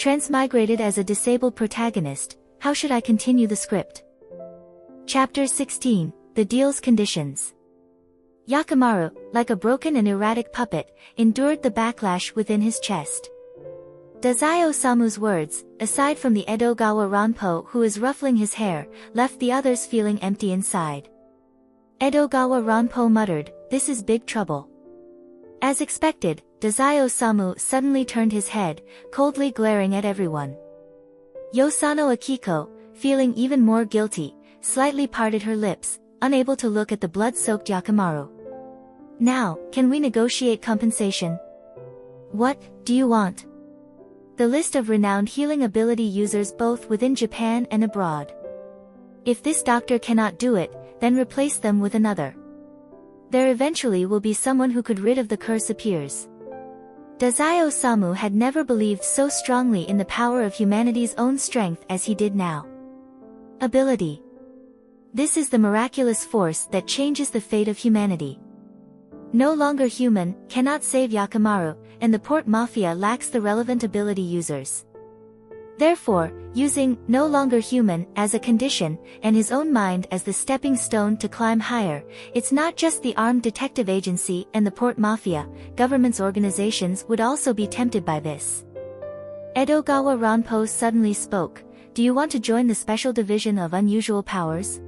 Transmigrated as a disabled protagonist, how should I continue the script? Chapter 16, The Deal's Conditions. Yakimaru, like a broken and erratic puppet, endured the backlash within his chest. Dazai Osamu's words, aside from the Edogawa Ranpo who is ruffling his hair, left the others feeling empty inside. Edogawa Ranpo muttered, "This is big trouble." As expected, Dazai Osamu suddenly turned his head, coldly glaring at everyone. Yosano Akiko, feeling even more guilty, slightly parted her lips, unable to look at the blood-soaked Yakimaru. "Now, can we negotiate compensation?" "What do you want?" "The list of renowned healing ability users both within Japan and abroad. If this doctor cannot do it, then replace them with another. There eventually will be someone who could rid of the curse appears." Dazai Osamu had never believed so strongly in the power of humanity's own strength as he did now. Ability. This is the miraculous force that changes the fate of humanity. No longer human, cannot save Yakimaru, and the Port Mafia lacks the relevant ability users. Therefore, using "no longer human" as a condition, and his own mind as the stepping stone to climb higher, it's not just the armed detective agency and the Port Mafia, government's organizations would also be tempted by this. Edogawa Ranpo suddenly spoke, "Do you want to join the Special Division of Unusual Powers?"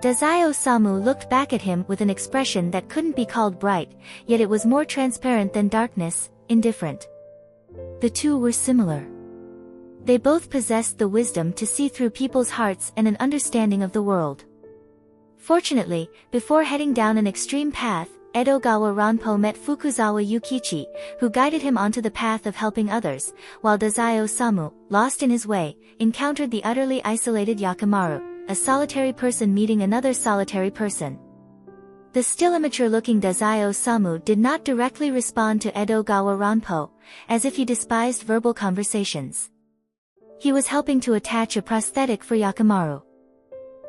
Dazai Osamu looked back at him with an expression that couldn't be called bright, yet it was more transparent than darkness, indifferent. The two were similar. They both possessed the wisdom to see through people's hearts and an understanding of the world. Fortunately, before heading down an extreme path, Edogawa Ranpo met Fukuzawa Yukichi, who guided him onto the path of helping others, while Dazai Osamu, lost in his way, encountered the utterly isolated Yakimaru, a solitary person meeting another solitary person. The still immature-looking Dazai Osamu did not directly respond to Edogawa Ranpo, as if he despised verbal conversations. He was helping to attach a prosthetic for Yakimaru.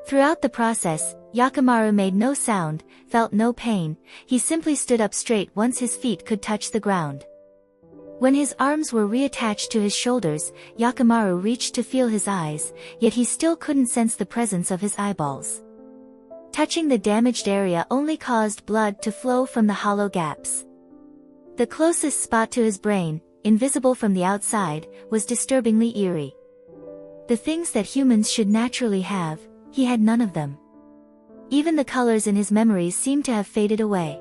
Throughout the process, Yakimaru made no sound, felt no pain, he simply stood up straight once his feet could touch the ground. When his arms were reattached to his shoulders, Yakimaru reached to feel his eyes, yet he still couldn't sense the presence of his eyeballs. Touching the damaged area only caused blood to flow from the hollow gaps. The closest spot to his brain, invisible from the outside, was disturbingly eerie. The things that humans should naturally have, he had none of them. Even the colors in his memories seemed to have faded away.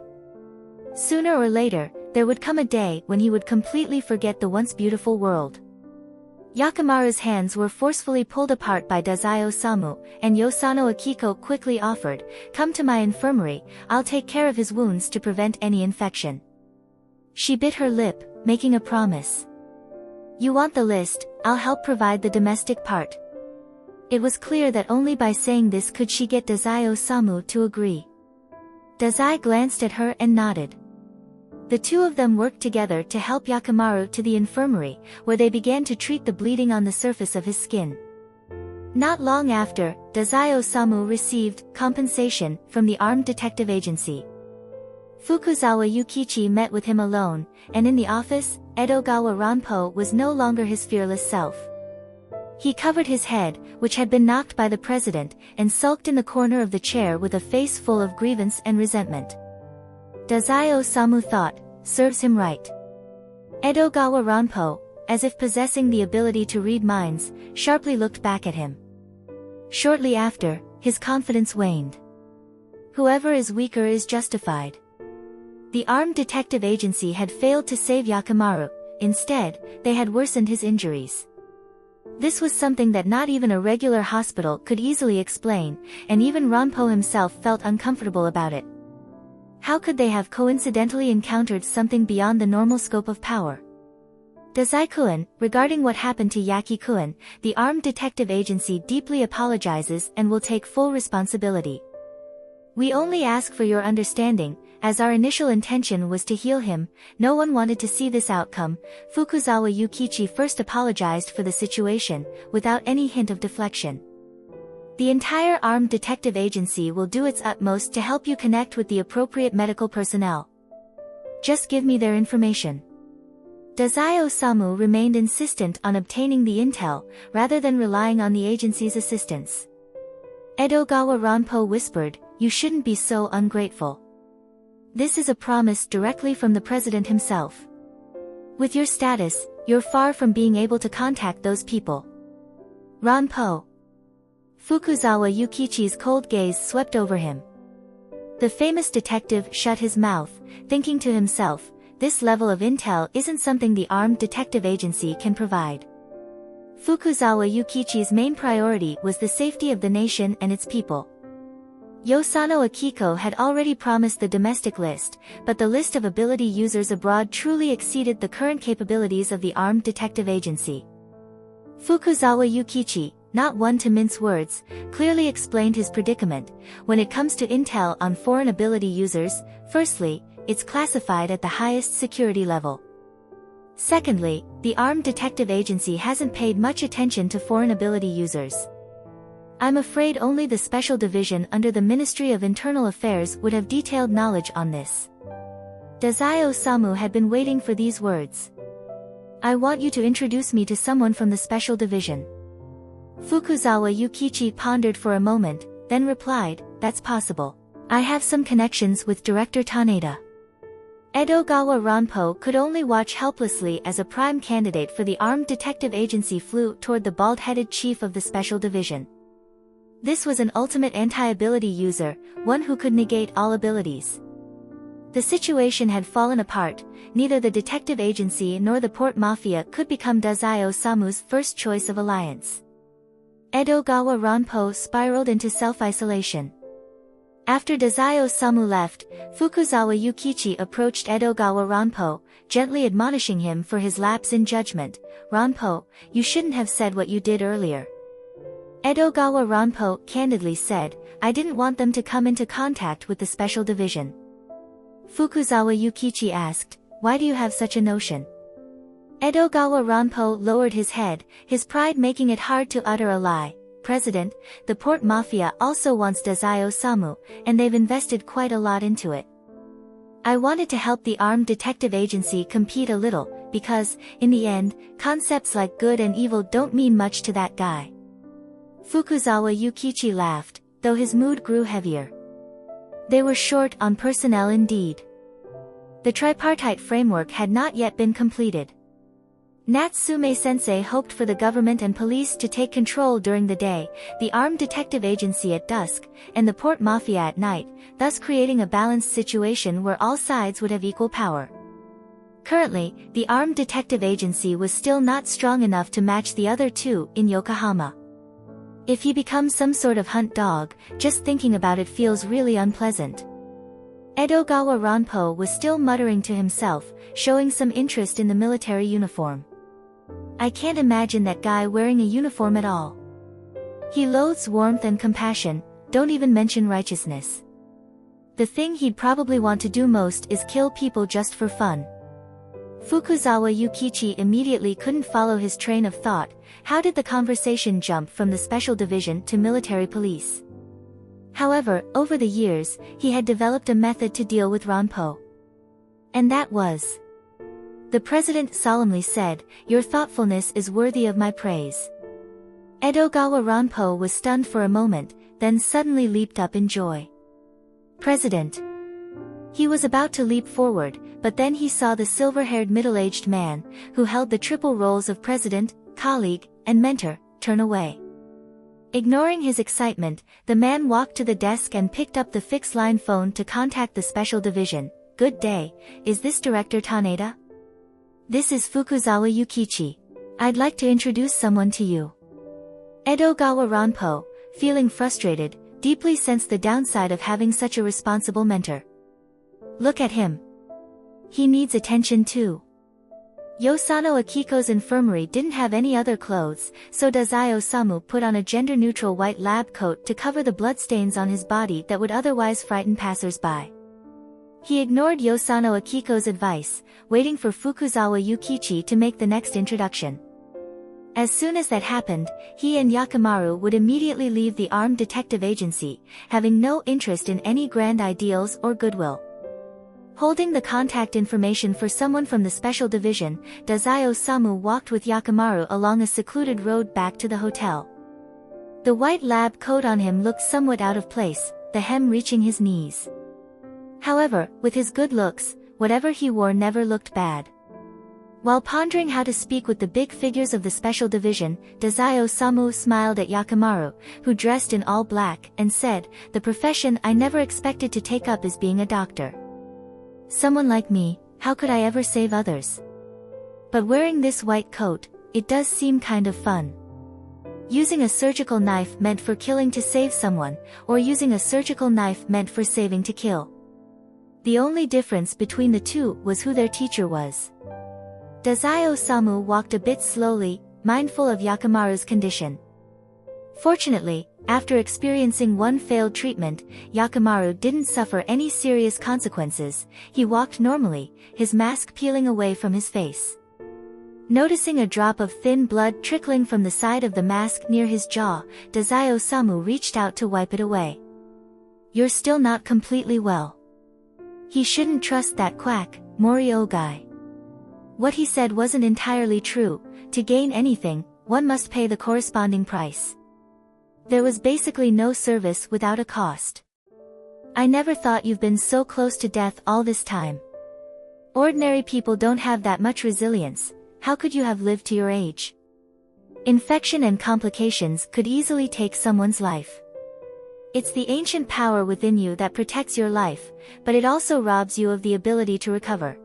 Sooner or later, there would come a day when he would completely forget the once beautiful world. Yakimaru's hands were forcefully pulled apart by Dazai Osamu, and Yosano Akiko quickly offered, "Come to my infirmary, I'll take care of his wounds to prevent any infection." She bit her lip, making a promise. "You want the list, I'll help provide the domestic part." It was clear that only by saying this could she get Dazai Osamu to agree. Dazai glanced at her and nodded. The two of them worked together to help Yakimaru to the infirmary, where they began to treat the bleeding on the surface of his skin. Not long after, Dazai Osamu received compensation from the armed detective agency. Fukuzawa Yukichi met with him alone, and in the office, Edogawa Ranpo was no longer his fearless self. He covered his head, which had been knocked by the president, and sulked in the corner of the chair with a face full of grievance and resentment. Dazai Osamu thought, serves him right. Edogawa Ranpo, as if possessing the ability to read minds, sharply looked back at him. Shortly after, his confidence waned. Whoever is weaker is justified. The armed detective agency had failed to save Yakimaru, instead, they had worsened his injuries. This was something that not even a regular hospital could easily explain, and even Ranpo himself felt uncomfortable about it. How could they have coincidentally encountered something beyond the normal scope of power? Dazai-kun, regarding what happened to Yaki-kun, the armed detective agency deeply apologizes and will take full responsibility. We only ask for your understanding, as our initial intention was to heal him, no one wanted to see this outcome. Fukuzawa Yukichi first apologized for the situation, without any hint of deflection. The entire armed detective agency will do its utmost to help you connect with the appropriate medical personnel. Just give me their information. Tezuka Osamu remained insistent on obtaining the intel, rather than relying on the agency's assistance. Edogawa Ranpo whispered, "You shouldn't be so ungrateful. This is a promise directly from the president himself. With your status, you're far from being able to contact those people." Ranpo. Fukuzawa Yukichi's cold gaze swept over him. The famous detective shut his mouth, thinking to himself, this level of intel isn't something the armed detective agency can provide. Fukuzawa Yukichi's main priority was the safety of the nation and its people. Yosano Akiko had already promised the domestic list, but the list of ability users abroad truly exceeded the current capabilities of the armed detective agency. Fukuzawa Yukichi, not one to mince words, clearly explained his predicament. When it comes to intel on foreign ability users, firstly, it's classified at the highest security level. Secondly, the armed detective agency hasn't paid much attention to foreign ability users. I'm afraid only the special division under the Ministry of Internal Affairs would have detailed knowledge on this. Tezuka Osamu had been waiting for these words. I want you to introduce me to someone from the special division. Fukuzawa Yukichi pondered for a moment, then replied, that's possible. I have some connections with Director Taneda. Edogawa Ranpo could only watch helplessly as a prime candidate for the armed detective agency flew toward the bald-headed chief of the special division. This was an ultimate anti-ability user, one who could negate all abilities. The situation had fallen apart. Neither the detective agency nor the port mafia could become Tezuka Osamu's first choice of alliance. Edogawa Ranpo spiraled into self-isolation. After Tezuka Osamu left, Fukuzawa Yukichi approached Edogawa Ranpo, gently admonishing him for his lapse in judgment. Ranpo, you shouldn't have said what you did earlier. Edogawa Ranpo candidly said, I didn't want them to come into contact with the special division. Fukuzawa Yukichi asked, why do you have such a notion? Edogawa Ranpo lowered his head, his pride making it hard to utter a lie. President, the port mafia also wants Tezuka Osamu, and they've invested quite a lot into it. I wanted to help the armed detective agency compete a little, because, in the end, concepts like good and evil don't mean much to that guy. Fukuzawa Yukichi laughed, though his mood grew heavier. They were short on personnel indeed. The tripartite framework had not yet been completed. Natsume-sensei hoped for the government and police to take control during the day, the armed detective agency at dusk, and the port mafia at night, thus creating a balanced situation where all sides would have equal power. Currently, the armed detective agency was still not strong enough to match the other two in Yokohama. If he becomes some sort of hunt dog, just thinking about it feels really unpleasant. Edogawa Ranpo was still muttering to himself, showing some interest in the military uniform. I can't imagine that guy wearing a uniform at all. He loathes warmth and compassion, don't even mention righteousness. The thing he'd probably want to do most is kill people just for fun. Fukuzawa Yukichi immediately couldn't follow his train of thought. How did the conversation jump from the special division to military police? However, over the years, he had developed a method to deal with Ranpo. And that was. The president solemnly said, your thoughtfulness is worthy of my praise. Edogawa Ranpo was stunned for a moment, then suddenly leaped up in joy. President. He was about to leap forward, but then he saw the silver-haired middle-aged man, who held the triple roles of president, colleague, and mentor, turn away. Ignoring his excitement, the man walked to the desk and picked up the fixed-line phone to contact the special division. Good day, is this Director Taneda? This is Fukuzawa Yukichi. I'd like to introduce someone to you. Edogawa Ranpo, feeling frustrated, deeply sensed the downside of having such a responsible mentor. Look at him. He needs attention too. Yosano Akiko's infirmary didn't have any other clothes, so Tezuka Osamu put on a gender-neutral white lab coat to cover the bloodstains on his body that would otherwise frighten passers-by. He ignored Yosano Akiko's advice, waiting for Fukuzawa Yukichi to make the next introduction. As soon as that happened, he and Yakimaru would immediately leave the armed detective agency, having no interest in any grand ideals or goodwill. Holding the contact information for someone from the special division, Tezuka Osamu walked with Yakimaru along a secluded road back to the hotel. The white lab coat on him looked somewhat out of place, the hem reaching his knees. However, with his good looks, whatever he wore never looked bad. While pondering how to speak with the big figures of the special division, Tezuka Osamu smiled at Yakimaru, who dressed in all black, and said, "The profession I never expected to take up is being a doctor. Someone like me, how could I ever save others? But wearing this white coat, it does seem kind of fun. Using a surgical knife meant for killing to save someone, or using a surgical knife meant for saving to kill. The only difference between the two was who their teacher was." Tezuka Osamu walked a bit slowly, mindful of Yakimaru's condition. Fortunately, after experiencing one failed treatment, Yakimaru didn't suffer any serious consequences. He walked normally, his mask peeling away from his face. Noticing a drop of thin blood trickling from the side of the mask near his jaw, Tezuka Osamu reached out to wipe it away. "You're still not completely well. He shouldn't trust that quack, Morio guy." What he said wasn't entirely true. To gain anything, one must pay the corresponding price. There was basically no service without a cost. "I never thought you've been so close to death all this time. Ordinary people don't have that much resilience. How could you have lived to your age? Infection and complications could easily take someone's life. It's the ancient power within you that protects your life, but it also robs you of the ability to recover."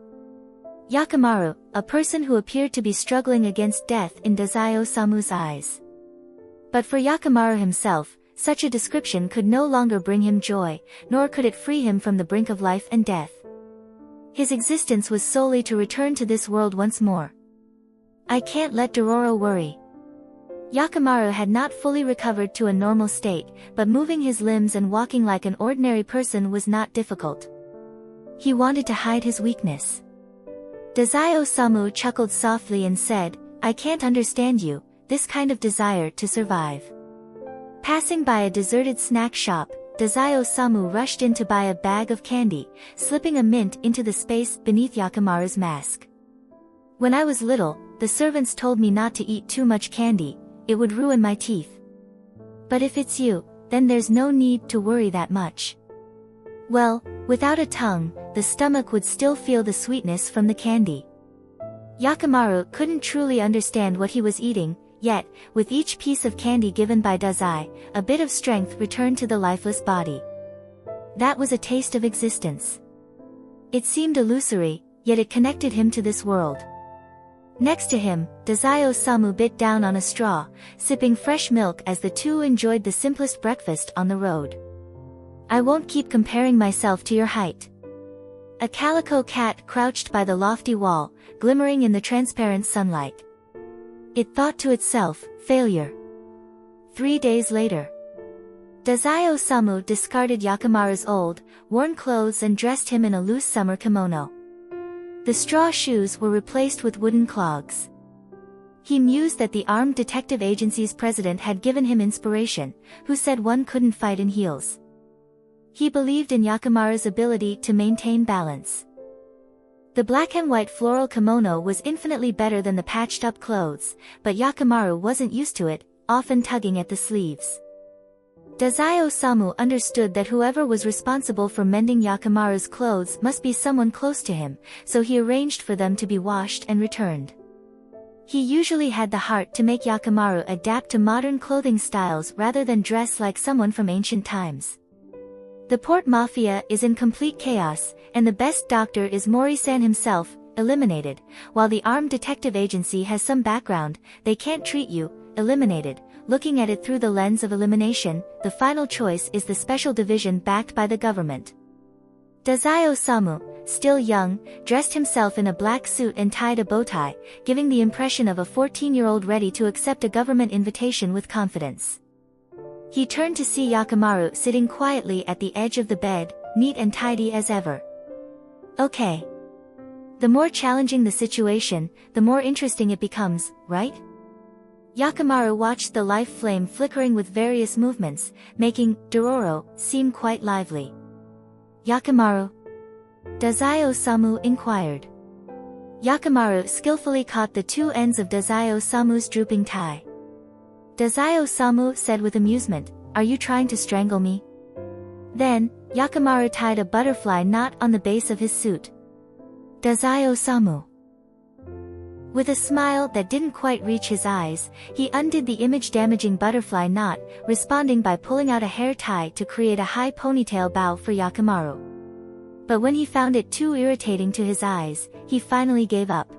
Yakimaru, a person who appeared to be struggling against death in Tezuka Osamu's eyes. But for Yakimaru himself, such a description could no longer bring him joy, nor could it free him from the brink of life and death. His existence was solely to return to this world once more. "I can't let Dororo worry." Yakimaru had not fully recovered to a normal state, but moving his limbs and walking like an ordinary person was not difficult. He wanted to hide his weakness. Tezuka Osamu chuckled softly and said, "I can't understand you, this kind of desire to survive." Passing by a deserted snack shop, Tezuka Osamu rushed in to buy a bag of candy, slipping a mint into the space beneath Yakimaru's mask. "When I was little, the servants told me not to eat too much candy, it would ruin my teeth. But if it's you, then there's no need to worry that much." Well, without a tongue, the stomach would still feel the sweetness from the candy. Yakimaru couldn't truly understand what he was eating, yet, with each piece of candy given by Dazai, a bit of strength returned to the lifeless body. That was a taste of existence. It seemed illusory, yet it connected him to this world. Next to him, Tezuka Osamu bit down on a straw, sipping fresh milk as the two enjoyed the simplest breakfast on the road. "I won't keep comparing myself to your height." A calico cat crouched by the lofty wall, glimmering in the transparent sunlight. It thought to itself, "Failure." 3 days later, Tezuka Osamu discarded Yakimaru's old, worn clothes and dressed him in a loose summer kimono. The straw shoes were replaced with wooden clogs. He mused that the Armed Detective Agency's president had given him inspiration, who said one couldn't fight in heels. He believed in Yakimaru's ability to maintain balance. The black and white floral kimono was infinitely better than the patched-up clothes, but Yakimaru wasn't used to it, often tugging at the sleeves. Tezuka Osamu understood that whoever was responsible for mending Yakimaru's clothes must be someone close to him, so he arranged for them to be washed and returned. He usually had the heart to make Yakimaru adapt to modern clothing styles rather than dress like someone from ancient times. The port mafia is in complete chaos, and the best doctor is Mori-san himself, eliminated, while the Armed Detective Agency has some background, they can't treat you, eliminated. Looking at it through the lens of elimination, the final choice is the special division backed by the government. Tezuka Osamu, still young, dressed himself in a black suit and tied a bow tie, giving the impression of a 14-year-old ready to accept a government invitation with confidence. He turned to see Yakimaru sitting quietly at the edge of the bed, neat and tidy as ever. "Okay. The more challenging the situation, the more interesting it becomes, right?" Yakimaru watched the life flame flickering with various movements, making Dororo seem quite lively. "Yakimaru, Dazai Osamu inquired. Yakimaru skillfully caught the two ends of Dazai Osamu's drooping tie. Dazai Osamu said with amusement, "Are you trying to strangle me?" Then, Yakimaru tied a butterfly knot on the base of his suit. Dazai Osamu. With a smile that didn't quite reach his eyes, he undid the image-damaging butterfly knot, responding by pulling out a hair tie to create a high ponytail bow for Yakimaru. But when he found it too irritating to his eyes, he finally gave up.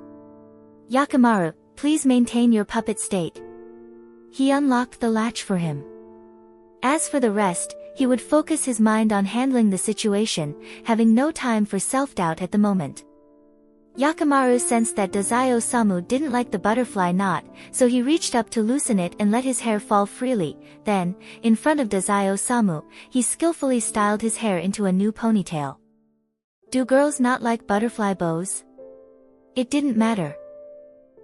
"Yakimaru, please maintain your puppet state." He unlocked the latch for him. As for the rest, he would focus his mind on handling the situation, having no time for self-doubt at the moment. Yakimaru sensed that Dazai Osamu didn't like the butterfly knot, so he reached up to loosen it and let his hair fall freely. Then, in front of Dazai Osamu, he skillfully styled his hair into a new ponytail. Do girls not like butterfly bows? It didn't matter.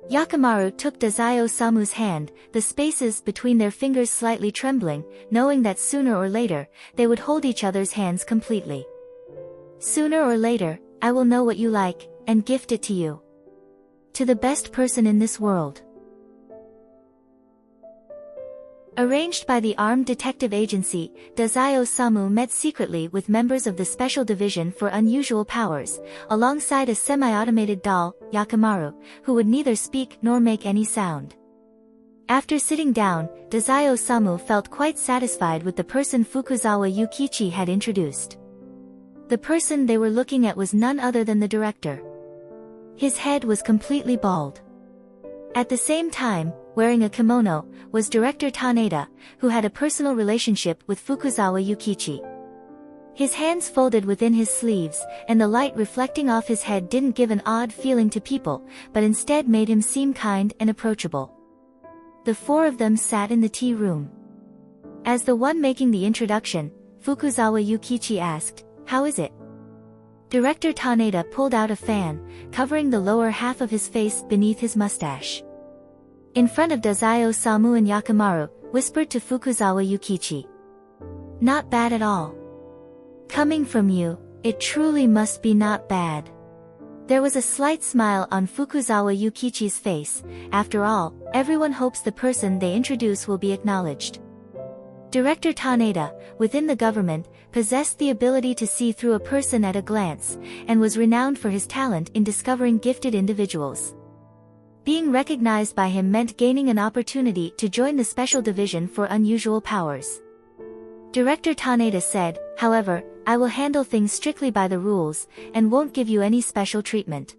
Yakimaru took Dazai Osamu's hand, the spaces between their fingers slightly trembling, knowing that sooner or later, they would hold each other's hands completely. "Sooner or later, I will know what you like, and gift it to you. To the best person in this world." Arranged by the Armed Detective Agency, Dazai Osamu met secretly with members of the Special Division for Unusual Powers, alongside a semi-automated doll, Yakimaru, who would neither speak nor make any sound. After sitting down, Dazai Osamu felt quite satisfied with the person Fukuzawa Yukichi had introduced. The person they were looking at was none other than the director. His head was completely bald. At the same time, wearing a kimono, was Director Taneda, who had a personal relationship with Fukuzawa Yukichi. His hands folded within his sleeves, and the light reflecting off his head didn't give an odd feeling to people, but instead made him seem kind and approachable. The four of them sat in the tea room. As the one making the introduction, Fukuzawa Yukichi asked, "How is it?" Director Taneda pulled out a fan, covering the lower half of his face beneath his mustache. In front of Dazai Osamu and Yakimaru, whispered to Fukuzawa Yukichi. "Not bad at all. Coming from you, it truly must be not bad." There was a slight smile on Fukuzawa Yukichi's face. After all, everyone hopes the person they introduce will be acknowledged. Director Taneda, within the government, possessed the ability to see through a person at a glance, and was renowned for his talent in discovering gifted individuals. Being recognized by him meant gaining an opportunity to join the Special Division for Unusual Powers. Director Taneda said, "However, I will handle things strictly by the rules, and won't give you any special treatment."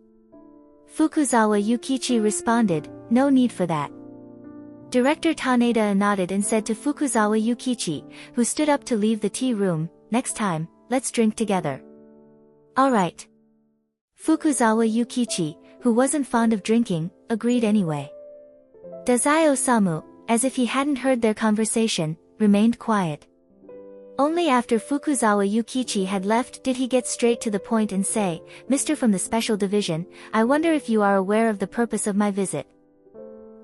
Fukuzawa Yukichi responded, "No need for that." Director Taneda nodded and said to Fukuzawa Yukichi, who stood up to leave the tea room, "Next time, let's drink together." "All right." Fukuzawa Yukichi, who wasn't fond of drinking, agreed anyway. Dazai Osamu, as if he hadn't heard their conversation, remained quiet. Only after Fukuzawa Yukichi had left did he get straight to the point and say, "Mr. from the Special Division, I wonder if you are aware of the purpose of my visit."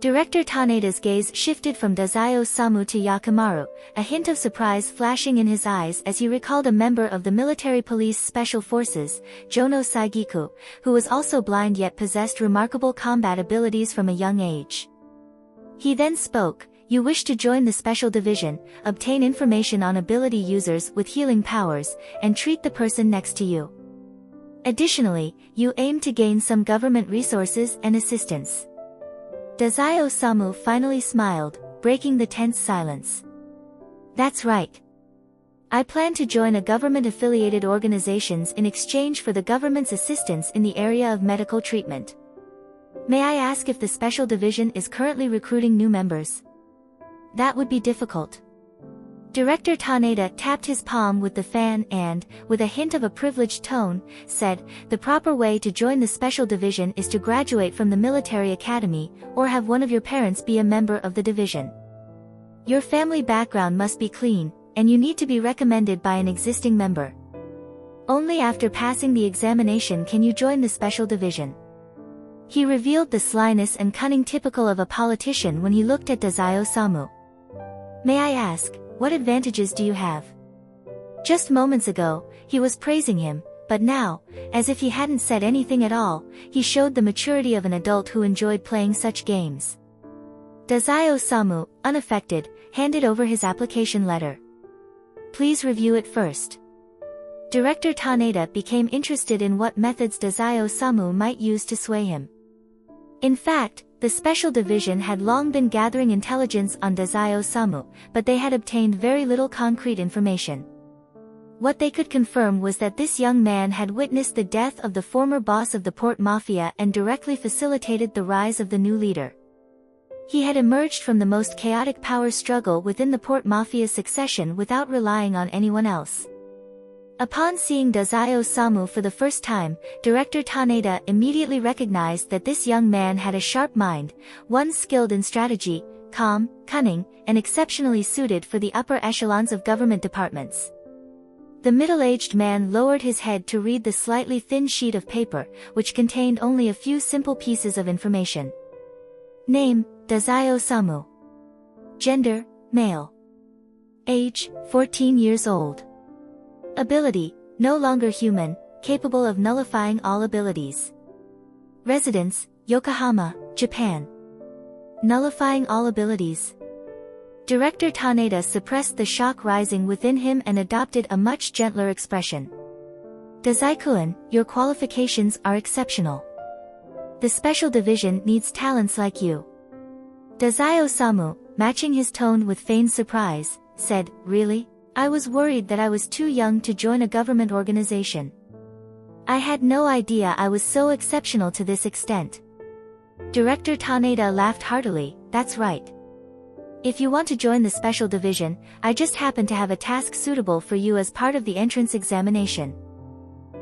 Director Taneda's gaze shifted from Dazai Osamu to Yakimaru, a hint of surprise flashing in his eyes as he recalled a member of the military police special forces, Jono Saigiku, who was also blind yet possessed remarkable combat abilities from a young age. He then spoke, "You wish to join the special division, obtain information on ability users with healing powers, and treat the person next to you. Additionally, you aim to gain some government resources and assistance." Dazai Osamu finally smiled, breaking the tense silence. "That's right. I plan to join a government-affiliated organizations in exchange for the government's assistance in the area of medical treatment. May I ask if the special division is currently recruiting new members?" "That would be difficult." Director Taneda tapped his palm with the fan and, with a hint of a privileged tone, said, "The proper way to join the special division is to graduate from the military academy, or have one of your parents be a member of the division. Your family background must be clean, and you need to be recommended by an existing member. Only after passing the examination can you join the special division." He revealed the slyness and cunning typical of a politician when he looked at Dazai Osamu. "May I ask, what advantages do you have?" Just moments ago, he was praising him, but now, as if he hadn't said anything at all, he showed the maturity of an adult who enjoyed playing such games. Tezuka Osamu, unaffected, handed over his application letter. Please review it first. Director Taneda became interested in what methods Tezuka Osamu might use to sway him. In fact, the Special Division had long been gathering intelligence on Tezuka Osamu, but they had obtained very little concrete information. What they could confirm was that this young man had witnessed the death of the former boss of the Port Mafia and directly facilitated the rise of the new leader. He had emerged from the most chaotic power struggle within the Port Mafia's succession without relying on anyone else. Upon seeing Tezuka Osamu for the first time, Director Taneda immediately recognized that this young man had a sharp mind, one skilled in strategy, calm, cunning, and exceptionally suited for the upper echelons of government departments. The middle-aged man lowered his head to read the slightly thin sheet of paper, which contained only a few simple pieces of information. Name, Tezuka Osamu. Gender, male. Age, 14 years old. Ability, no longer human, capable of nullifying all abilities. Residence, Yokohama, Japan. Nullifying all abilities. Director Taneda suppressed the shock rising within him and adopted a much gentler expression. Tezuka-kun, your qualifications are exceptional. The Special Division needs talents like you. Tezuka Osamu, matching his tone with feigned surprise, said, Really? I was worried that I was too young to join a government organization. I had no idea I was so exceptional to this extent. Director Taneda laughed heartily, That's right. If you want to join the Special Division, I just happen to have a task suitable for you as part of the entrance examination.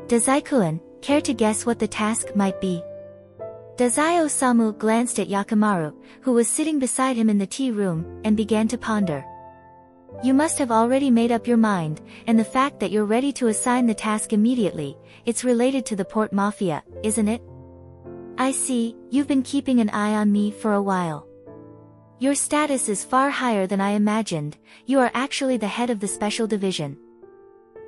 Tezuka-kun, care to guess what the task might be? Tezuka Osamu glanced at Yakimaru, who was sitting beside him in the tea room, and began to ponder. You must have already made up your mind, and the fact that you're ready to assign the task immediately, it's related to the Port Mafia, isn't it? I see, you've been keeping an eye on me for a while. Your status is far higher than I imagined, you are actually the head of the Special Division.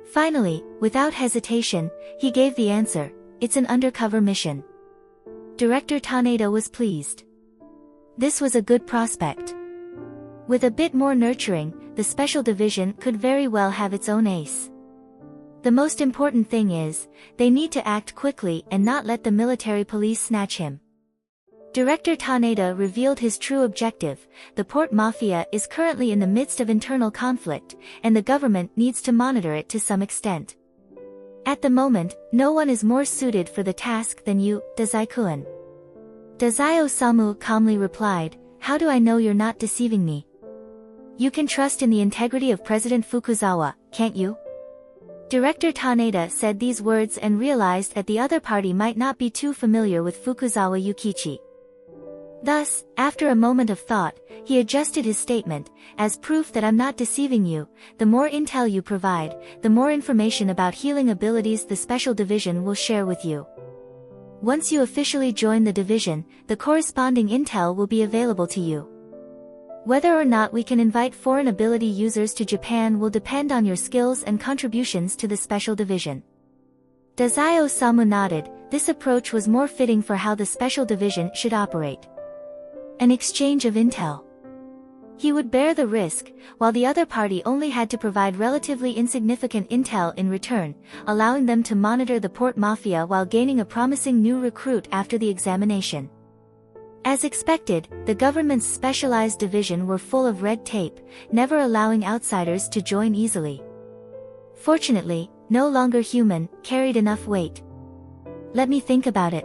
Finally, without hesitation, he gave the answer, it's an undercover mission. Director Taneda was pleased. This was a good prospect. With a bit more nurturing, the Special Division could very well have its own ace. The most important thing is, they need to act quickly and not let the military police snatch him. Director Taneda revealed his true objective. The Port Mafia is currently in the midst of internal conflict, and the government needs to monitor it to some extent. At the moment, no one is more suited for the task than you, Tezuka-kun. Tezuka Osamu calmly replied, How do I know you're not deceiving me? You can trust in the integrity of President Fukuzawa, can't you? Director Taneda said these words and realized that the other party might not be too familiar with Fukuzawa Yukichi. Thus, after a moment of thought, he adjusted his statement, as proof that I'm not deceiving you, the more intel you provide, the more information about healing abilities the Special Division will share with you. Once you officially join the division, the corresponding intel will be available to you. Whether or not we can invite foreign ability users to Japan will depend on your skills and contributions to the Special Division. Tezuka Osamu nodded, this approach was more fitting for how the Special Division should operate. An exchange of intel. He would bear the risk, while the other party only had to provide relatively insignificant intel in return, allowing them to monitor the Port Mafia while gaining a promising new recruit after the examination. As expected, the government's specialized division were full of red tape, never allowing outsiders to join easily. Fortunately, no longer human, carried enough weight. Let me think about it.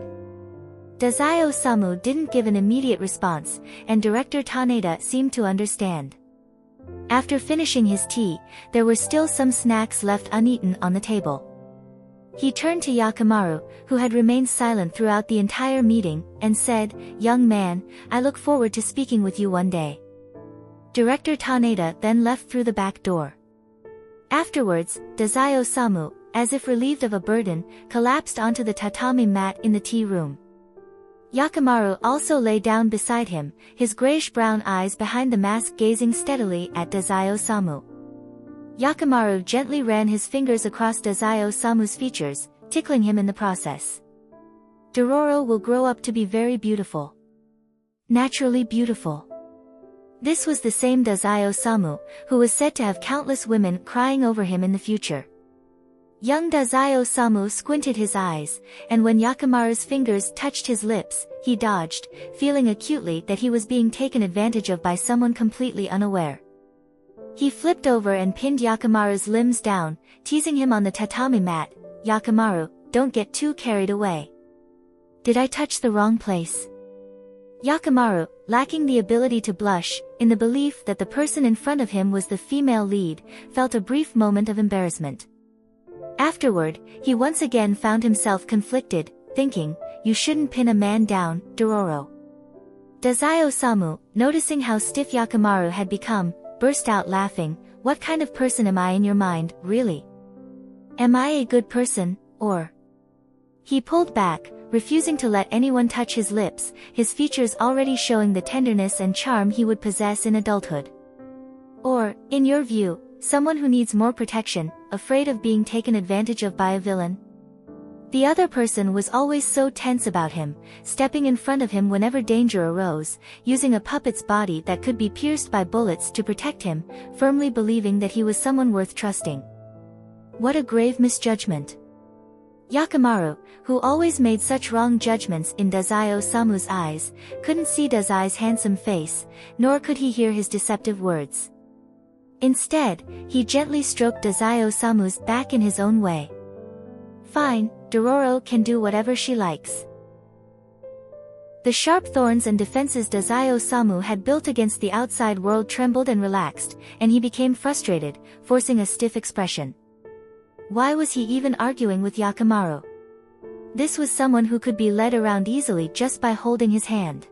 Tezuka Osamu didn't give an immediate response, and Director Taneda seemed to understand. After finishing his tea, there were still some snacks left uneaten on the table. He turned to Yakimaru, who had remained silent throughout the entire meeting, and said, Young man, I look forward to speaking with you one day. Director Taneda then left through the back door. Afterwards, Tezuka Osamu, as if relieved of a burden, collapsed onto the tatami mat in the tea room. Yakimaru also lay down beside him, his grayish-brown eyes behind the mask gazing steadily at Tezuka Osamu. Yakimaru gently ran his fingers across Tezuka Osamu's features, tickling him in the process. Dororo will grow up to be very beautiful. Naturally beautiful. This was the same Tezuka Osamu, who was said to have countless women crying over him in the future. Young Tezuka Osamu squinted his eyes, and when Yakimaru's fingers touched his lips, he dodged, feeling acutely that he was being taken advantage of by someone completely unaware. He flipped over and pinned Yakimaru's limbs down, teasing him on the tatami mat. "Yakimaru, don't get too carried away. Did I touch the wrong place?" Yakimaru, lacking the ability to blush, in the belief that the person in front of him was the female lead, felt a brief moment of embarrassment. Afterward, he once again found himself conflicted, thinking, "You shouldn't pin a man down, Dororo." Tezuka Osamu, noticing how stiff Yakimaru had become, burst out laughing. "What kind of person am I in your mind, really? Am I a good person, or?" He pulled back, refusing to let anyone touch his lips, his features already showing the tenderness and charm he would possess in adulthood. "Or, in your view, someone who needs more protection, afraid of being taken advantage of by a villain?" The other person was always so tense about him, stepping in front of him whenever danger arose, using a puppet's body that could be pierced by bullets to protect him, firmly believing that he was someone worth trusting. What a grave misjudgment. Yakimaru, who always made such wrong judgments in Tezuka Osamu's eyes, couldn't see Tezuka's handsome face, nor could he hear his deceptive words. Instead, he gently stroked Tezuka Osamu's back in his own way. "Fine, Dororo can do whatever she likes." The sharp thorns and defenses Tezuka Osamu had built against the outside world trembled and relaxed, and he became frustrated, forcing a stiff expression. Why was he even arguing with Yakimaru? This was someone who could be led around easily just by holding his hand.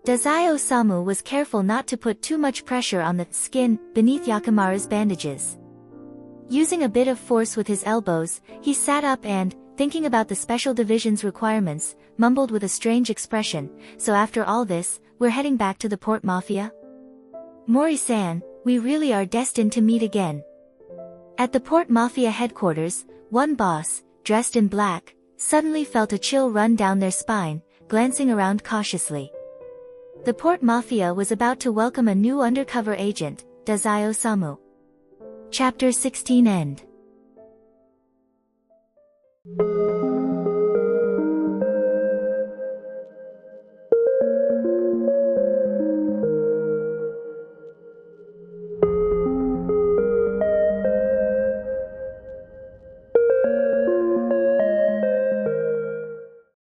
Tezuka Osamu was careful not to put too much pressure on the skin beneath Yakimaru's bandages. Using a bit of force with his elbows, he sat up and, thinking about the special division's requirements, mumbled with a strange expression, "So after all this, we're heading back to the Port Mafia? Mori-san, we really are destined to meet again." At the Port Mafia headquarters, one boss, dressed in black, suddenly felt a chill run down their spine, glancing around cautiously. The Port Mafia was about to welcome a new undercover agent, Tezuka Osamu. Chapter 16 End.